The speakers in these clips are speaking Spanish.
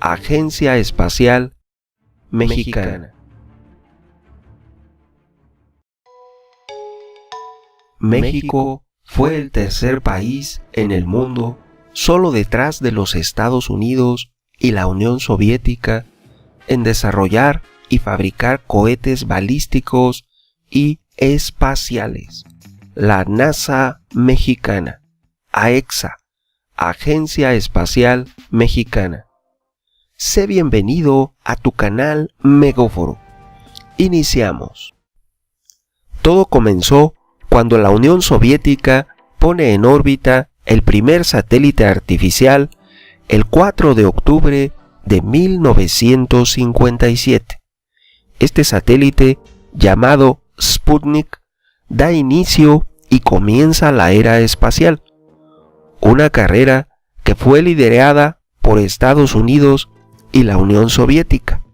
Agencia Espacial Mexicana. México fue el tercer país en el mundo, solo detrás de los Estados Unidos y la Unión Soviética, en desarrollar y fabricar cohetes balísticos y espaciales. La NASA mexicana, AEXA, Agencia Espacial Mexicana. Sé bienvenido a tu canal Megóforo. Iniciamos. Todo comenzó cuando la Unión Soviética pone en órbita el primer satélite artificial el 4 de octubre de 1957. Este satélite, llamado Sputnik, da inicio y comienza la era espacial, una carrera que fue liderada por Estados Unidos y la Unión Soviética.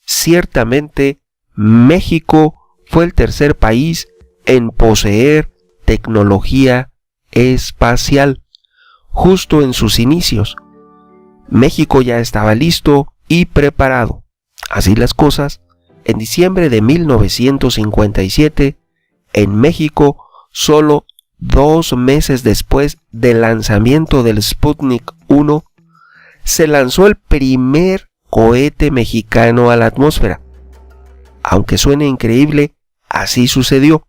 Ciertamente, México fue el tercer país en poseer tecnología espacial, justo en sus inicios. México ya estaba listo y preparado. Así las cosas, en diciembre de 1957, en México, solo 2 meses después del lanzamiento del Sputnik 1, se lanzó el primer cohete mexicano a la atmósfera. Aunque suene increíble, así sucedió.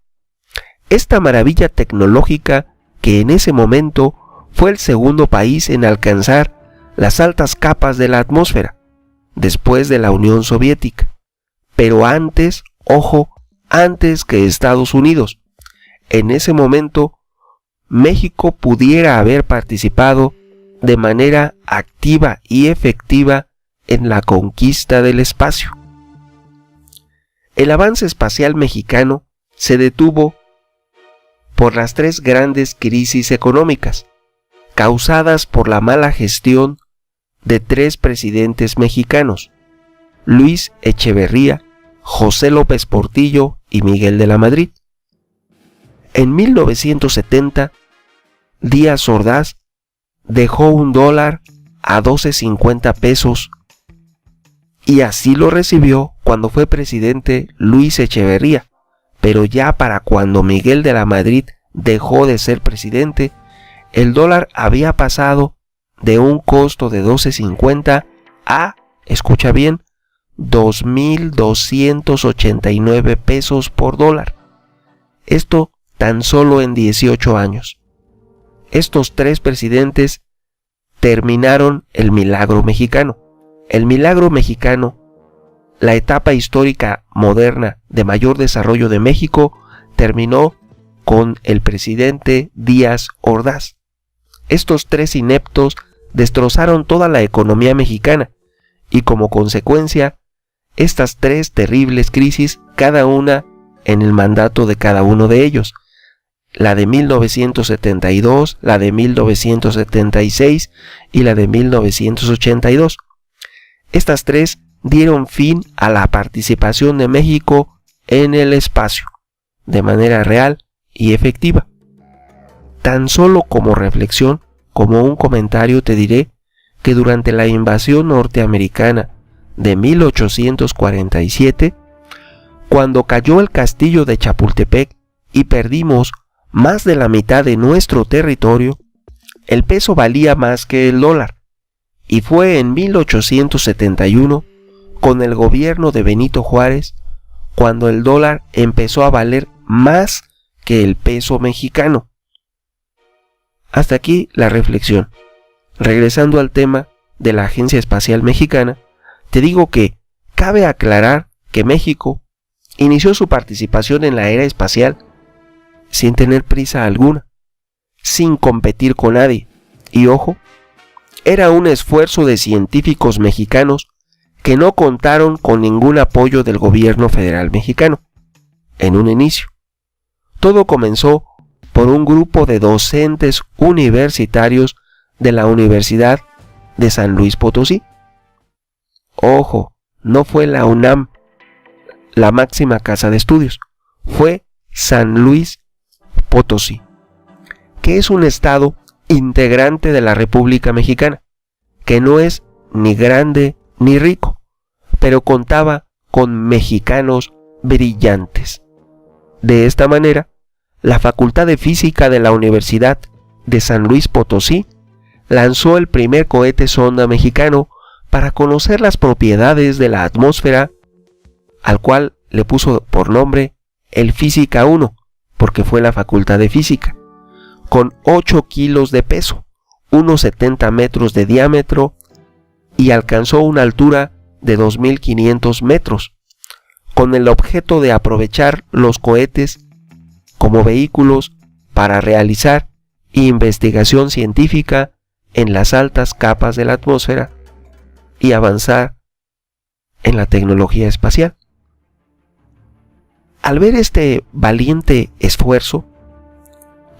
Esta maravilla tecnológica, que en ese momento fue el segundo país en alcanzar las altas capas de la atmósfera, después de la Unión Soviética, pero antes, ojo, antes que Estados Unidos. En ese momento, México pudiera haber participado de manera activa y efectiva en la conquista del espacio. El avance espacial mexicano se detuvo por las 3 grandes crisis económicas, causadas por la mala gestión de 3 presidentes mexicanos: Luis Echeverría, José López Portillo y Miguel de la Madrid. En 1970, Díaz Ordaz dejó $1 a 12.50 pesos, y así lo recibió cuando fue presidente Luis Echeverría, pero ya para cuando Miguel de la Madrid dejó de ser presidente, el dólar había pasado de un costo de 12.50 a, escucha bien, 2.289 pesos por dólar. Esto tan solo en 18 años. Estos 3 presidentes terminaron el milagro mexicano. El milagro mexicano, la etapa histórica moderna de mayor desarrollo de México, terminó con el presidente Díaz Ordaz. Estos 3 ineptos destrozaron toda la economía mexicana y, como consecuencia, estas 3 terribles crisis, cada una en el mandato de cada uno de ellos: la de 1972, la de 1976 y la de 1982. Estas 3 dieron fin a la participación de México en el espacio, de manera real y efectiva. Tan solo como reflexión, como un comentario, te diré que durante la invasión norteamericana de 1847, cuando cayó el castillo de Chapultepec y perdimos más de la mitad de nuestro territorio, el peso valía más que el dólar, y fue en 1871, con el gobierno de Benito Juárez, cuando el dólar empezó a valer más que el peso mexicano. Hasta aquí la reflexión. Regresando al tema de la Agencia Espacial Mexicana, te digo que cabe aclarar que México inició su participación en la era espacial sin tener prisa alguna, sin competir con nadie, y ojo, era un esfuerzo de científicos mexicanos que no contaron con ningún apoyo del gobierno federal mexicano. En un inicio, todo comenzó por un grupo de docentes universitarios de la Universidad de San Luis Potosí. Ojo, no fue la UNAM, la máxima casa de estudios, fue San Luis Potosí, que es un estado integrante de la República Mexicana, que no es ni grande ni rico, pero contaba con mexicanos brillantes. De esta manera, la Facultad de Física de la Universidad de San Luis Potosí lanzó el primer cohete sonda mexicano para conocer las propiedades de la atmósfera, al cual le puso por nombre el Física 1, porque fue la Facultad de Física, con 8 kilos de peso, unos 70 metros de diámetro y alcanzó una altura de 2.500 metros, con el objeto de aprovechar los cohetes como vehículos para realizar investigación científica en las altas capas de la atmósfera y avanzar en la tecnología espacial. Al ver este valiente esfuerzo,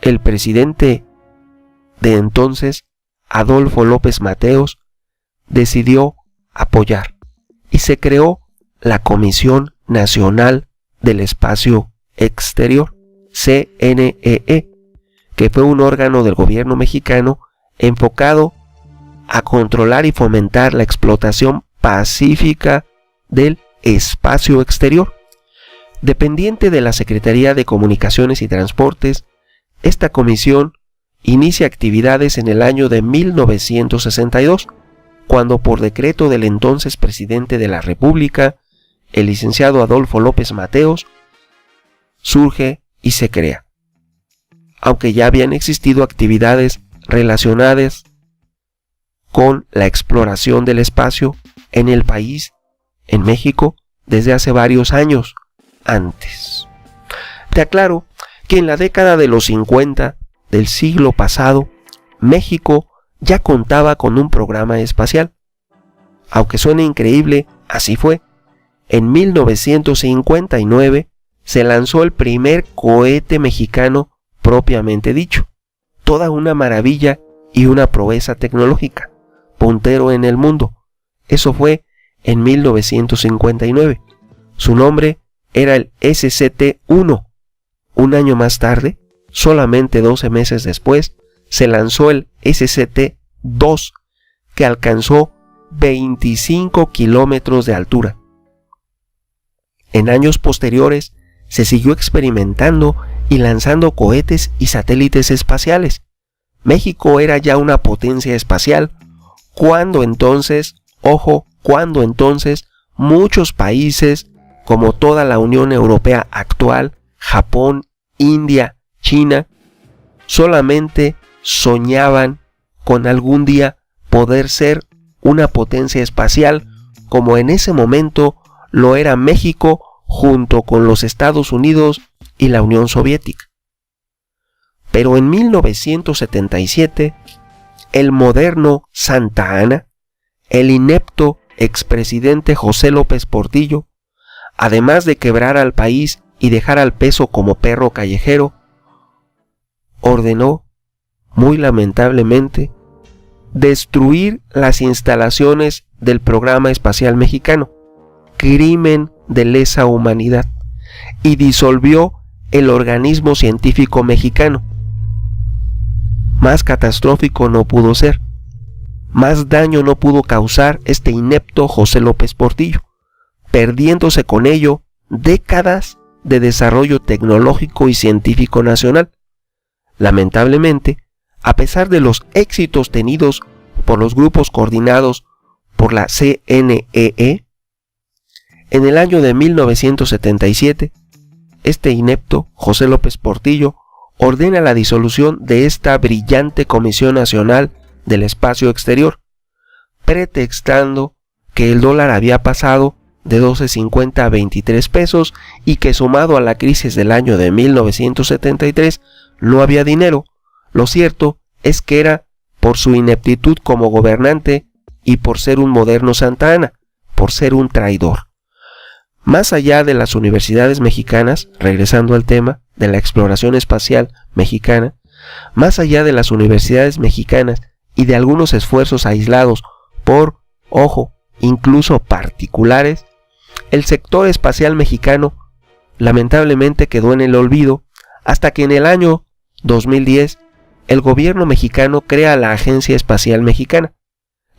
el presidente de entonces, Adolfo López Mateos, decidió apoyar y se creó la Comisión Nacional del Espacio Exterior, CNEE, que fue un órgano del gobierno mexicano enfocado a controlar y fomentar la explotación pacífica del espacio exterior. Dependiente de la Secretaría de Comunicaciones y Transportes, esta comisión inicia actividades en el año de 1962, cuando por decreto del entonces presidente de la República, el licenciado Adolfo López Mateos, surge y se crea. Aunque ya habían existido actividades relacionadas con la exploración del espacio en el país, en México, desde hace varios años antes. Te aclaro que en la década de los 50 del siglo pasado, México ya contaba con un programa espacial. Aunque suene increíble, así fue. En 1959 se lanzó el primer cohete mexicano propiamente dicho. Toda una maravilla y una proeza tecnológica, puntero en el mundo. Eso fue en 1959. Su nombre era el SCT-1. Un año más tarde, solamente 12 meses después, se lanzó el SCT-2, que alcanzó 25 kilómetros de altura. En años posteriores, se siguió experimentando y lanzando cohetes y satélites espaciales. México era ya una potencia espacial, cuando entonces muchos países, como toda la Unión Europea actual, Japón, India, China, solamente soñaban con algún día poder ser una potencia espacial, como en ese momento lo era México junto con los Estados Unidos y la Unión Soviética. Pero en 1977, el moderno Santa Anna, el inepto expresidente José López Portillo, además de quebrar al país y dejar al peso como perro callejero, ordenó, muy lamentablemente, destruir las instalaciones del programa espacial mexicano, crimen de lesa humanidad, y disolvió el organismo científico mexicano. Más catastrófico no pudo ser, más daño no pudo causar este inepto José López Portillo, perdiéndose con ello décadas de desarrollo tecnológico y científico nacional. Lamentablemente, a pesar de los éxitos tenidos por los grupos coordinados por la CNEE, en el año de 1977, este inepto José López Portillo ordena la disolución de esta brillante Comisión Nacional del Espacio Exterior, pretextando que el dólar había pasado de 12.50 a 23 pesos y que sumado a la crisis del año de 1973 no había dinero. Lo cierto es que era por su ineptitud como gobernante y por ser un moderno Santa Anna, por ser un traidor. Más allá de las universidades mexicanas, regresando al tema de la exploración espacial mexicana, más allá de las universidades mexicanas y de algunos esfuerzos aislados por, incluso particulares, el sector espacial mexicano lamentablemente quedó en el olvido hasta que en el año 2010 el gobierno mexicano crea la Agencia Espacial Mexicana,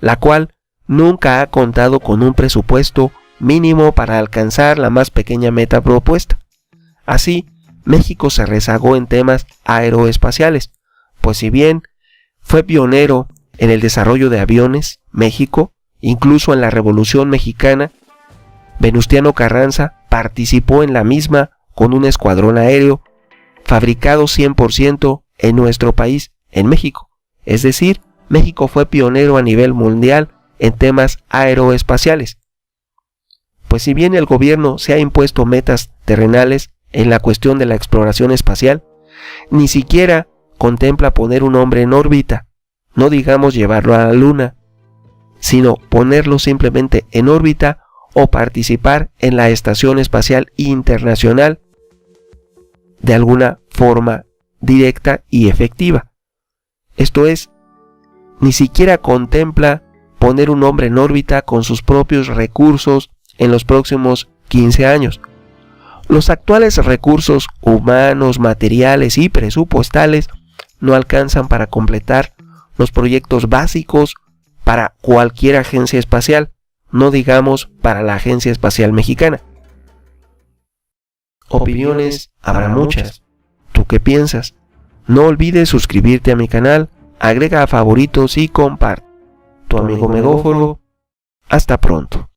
la cual nunca ha contado con un presupuesto mínimo para alcanzar la más pequeña meta propuesta. Así, México se rezagó en temas aeroespaciales, pues si bien fue pionero en el desarrollo de aviones, México, incluso en la Revolución Mexicana, Venustiano Carranza participó en la misma con un escuadrón aéreo fabricado 100% en nuestro país, en México. Es decir, México fue pionero a nivel mundial en temas aeroespaciales. Pues si bien el gobierno se ha impuesto metas terrenales en la cuestión de la exploración espacial, ni siquiera contempla poner un hombre en órbita, no digamos llevarlo a la luna, sino ponerlo simplemente en órbita o participar en la Estación Espacial Internacional de alguna forma directa y efectiva. Esto es, ni siquiera contempla poner un hombre en órbita con sus propios recursos en los próximos 15 años. Los actuales recursos humanos, materiales y presupuestales no alcanzan para completar los proyectos básicos para cualquier agencia espacial, no digamos para la Agencia Espacial Mexicana. Opiniones habrá muchas. ¿Tú qué piensas? No olvides suscribirte a mi canal, agrega a favoritos y comparte. Tu amigo Megóforo. Hasta pronto.